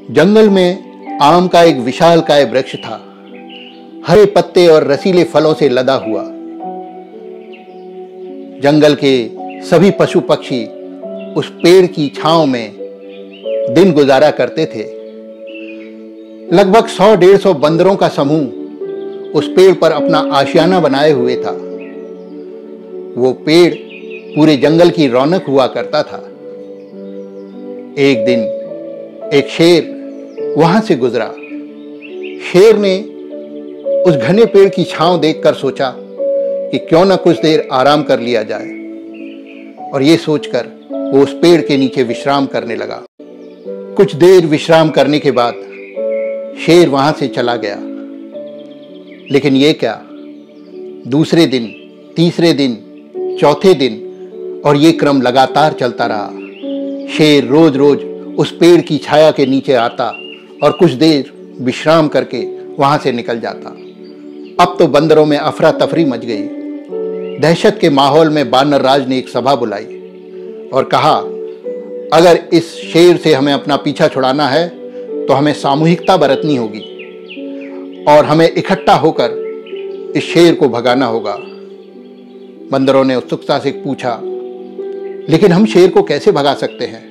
जंगल में आम का एक विशालकाय वृक्ष था, हरे पत्ते और रसीले फलों से लदा हुआ। जंगल के सभी पशु पक्षी उस पेड़ की छांव में दिन गुजारा करते थे। लगभग 100-150 बंदरों का समूह उस पेड़ पर अपना आशियाना बनाए हुए था। वो पेड़ पूरे जंगल की रौनक हुआ करता था। एक दिन एक शेर वहां से गुजरा। शेर ने उस घने पेड़ की छांव देखकर सोचा कि क्यों न कुछ देर आराम कर लिया जाए, और ये सोचकर वो उस पेड़ के नीचे विश्राम करने लगा। कुछ देर विश्राम करने के बाद शेर वहां से चला गया। लेकिन ये क्या, दूसरे दिन, तीसरे दिन, चौथे दिन और ये क्रम लगातार चलता रहा। शेर रोज रोज उस पेड़ की छाया के नीचे आता और कुछ देर विश्राम करके वहां से निकल जाता। अब तो बंदरों में अफरा तफरी मच गई। दहशत के माहौल में बानर राज ने एक सभा बुलाई और कहा, अगर इस शेर से हमें अपना पीछा छुड़ाना है तो हमें सामूहिकता बरतनी होगी और हमें इकट्ठा होकर इस शेर को भगाना होगा। बंदरों ने उत्सुकता से पूछा, लेकिन हम शेर को कैसे भगा सकते हैं?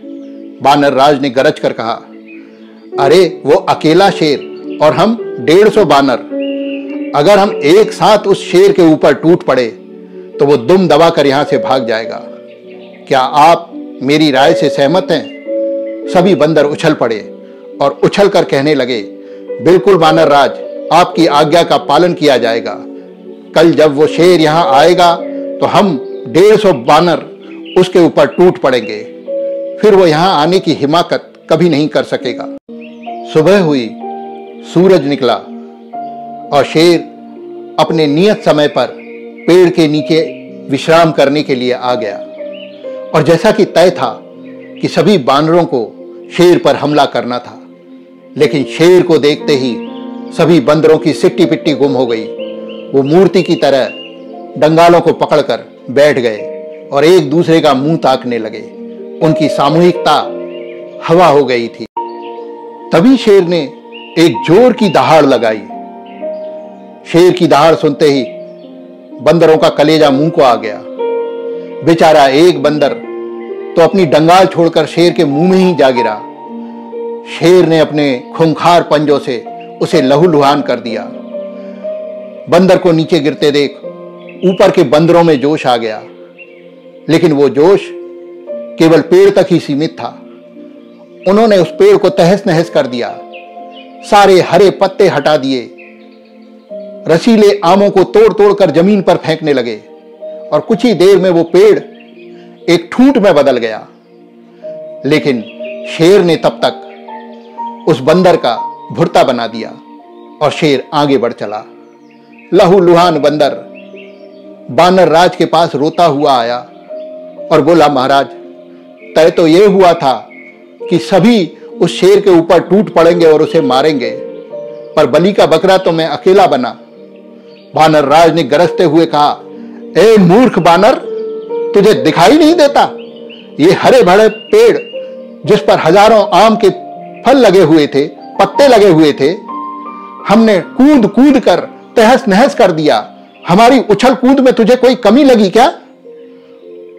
बानर राज ने गरज कर कहा, अरे वो अकेला शेर और हम 150 बानर। अगर हम एक साथ उस शेर के ऊपर टूट पड़े तो वो दुम दबाकर यहां से भाग जाएगा। क्या आप मेरी राय से सहमत हैं? सभी बंदर उछल पड़े और उछलकर कहने लगे, बिल्कुल बानर राज, आपकी आज्ञा का पालन किया जाएगा। कल जब वो शेर यहां आएगा तो हम 150 बानर उसके ऊपर टूट पड़ेंगे, फिर वो यहां आने की हिमाकत कभी नहीं कर सकेगा। सुबह हुई, सूरज निकला और शेर अपने नियत समय पर पेड़ के नीचे विश्राम करने के लिए आ गया। और जैसा कि तय था कि सभी बानरों को शेर पर हमला करना था, लेकिन शेर को देखते ही सभी बंदरों की सिट्टी पिट्टी गुम हो गई। वो मूर्ति की तरह डंगालों को पकड़कर बैठ गए और एक दूसरे का मुंह ताकने लगे। उनकी सामूहिकता हवा हो गई थी। तभी शेर ने एक जोर की दहाड़ लगाई। शेर की दहाड़ सुनते ही बंदरों का कलेजा मुंह को आ गया। बेचारा एक बंदर तो अपनी डंगाल छोड़कर शेर के मुंह में ही जा गिरा। शेर ने अपने खूंखार पंजों से उसे लहूलुहान कर दिया। बंदर को नीचे गिरते देख ऊपर के बंदरों में जोश आ गया, लेकिन वो जोश केवल पेड़ तक ही सीमित था। उन्होंने उस पेड़ को तहस नहस कर दिया, सारे हरे पत्ते हटा दिए, रसीले आमों को तोड़ तोड़ कर जमीन पर फेंकने लगे और कुछ ही देर में वो पेड़ एक ठूंठ में बदल गया। लेकिन शेर ने तब तक उस बंदर का भुर्ता बना दिया और शेर आगे बढ़ चला। लहूलुहान बंदर बानर राज के पास रोता हुआ आया और बोला, महाराज, तय तो यह हुआ था कि सभी उस शेर के ऊपर टूट पड़ेंगे और उसे मारेंगे, पर बलि का बकरा तो मैं अकेला बना। बानर राज ने गरजते हुए कहा, ए मूर्ख बानर, तुझे दिखाई नहीं देता? ये हरे भरे पेड़ जिस पर हजारों आम के फल लगे हुए थे, पत्ते लगे हुए थे, हमने कूद कूद कर तहस नहस कर दिया। हमारी उछल कूद में तुझे कोई कमी लगी क्या?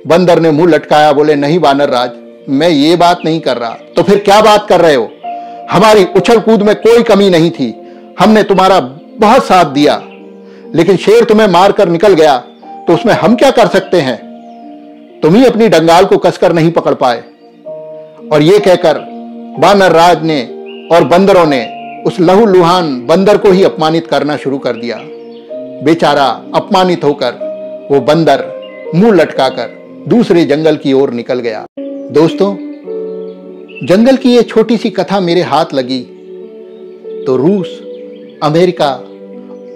बंदर ने मुंह लटकाया, बोले, नहीं बानर राज, मैं ये बात नहीं कर रहा। तो फिर क्या बात कर रहे हो? हमारी उछल कूद में कोई कमी नहीं थी, हमने तुम्हारा बहुत साथ दिया, लेकिन शेर तुम्हें मारकर निकल गया तो उसमें हम क्या कर सकते हैं? तुम ही अपनी डंगाल को कसकर नहीं पकड़ पाए। और ये कहकर बानर राज ने और बंदरों ने उस लहूलुहान बंदर को ही अपमानित करना शुरू कर दिया। बेचारा अपमानित होकर वो बंदर मुंह लटकाकर दूसरे जंगल की ओर निकल गया। दोस्तों, जंगल की ये छोटी सी कथा मेरे हाथ लगी तो रूस, अमेरिका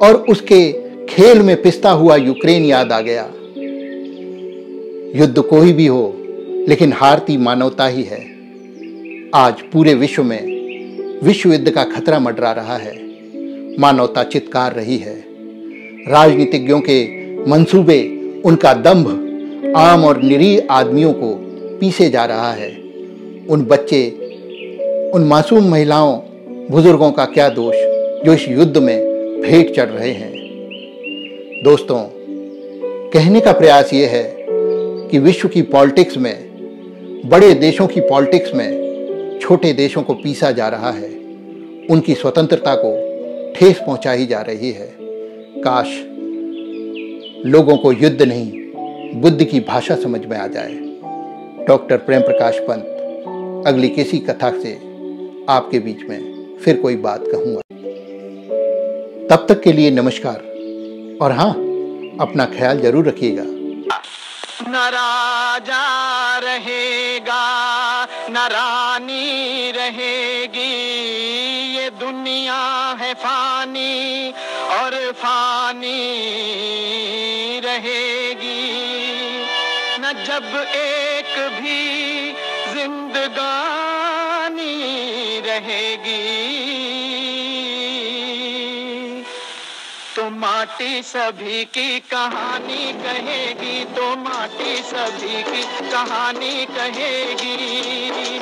और उसके खेल में पिसता हुआ यूक्रेन याद आ गया। युद्ध कोई भी हो, लेकिन हारती मानवता ही है। आज पूरे विश्व में विश्व युद्ध का खतरा मंडरा रहा है। मानवता चित्कार रही है। राजनीतिज्ञों के मंसूबे, उनका दंभ आम और निरीह आदमियों को पीसे जा रहा है। उन बच्चे उन मासूम महिलाओं बुजुर्गों का क्या दोष जो इस युद्ध में भेंट चढ़ रहे हैं। दोस्तों, कहने का प्रयास ये है कि विश्व की पॉलिटिक्स में, बड़े देशों की पॉलिटिक्स में छोटे देशों को पीसा जा रहा है, उनकी स्वतंत्रता को ठेस पहुंचाई जा रही है। काश लोगों को युद्ध नहीं, बुद्ध की भाषा समझ में आ जाए। डॉक्टर प्रेम प्रकाश पंत अगली किसी कथा से आपके बीच में फिर कोई बात कहूंगा। तब तक के लिए नमस्कार, और हाँ, अपना ख्याल जरूर रखिएगा। न राजा रहेगा न रानी रहेगी, ये दुनिया है फानी और फानी रहेगी। न जब एक भी जिंदगानी रहेगी, तो माटी सभी की कहानी कहेगी, तो माटी सभी की कहानी कहेगी।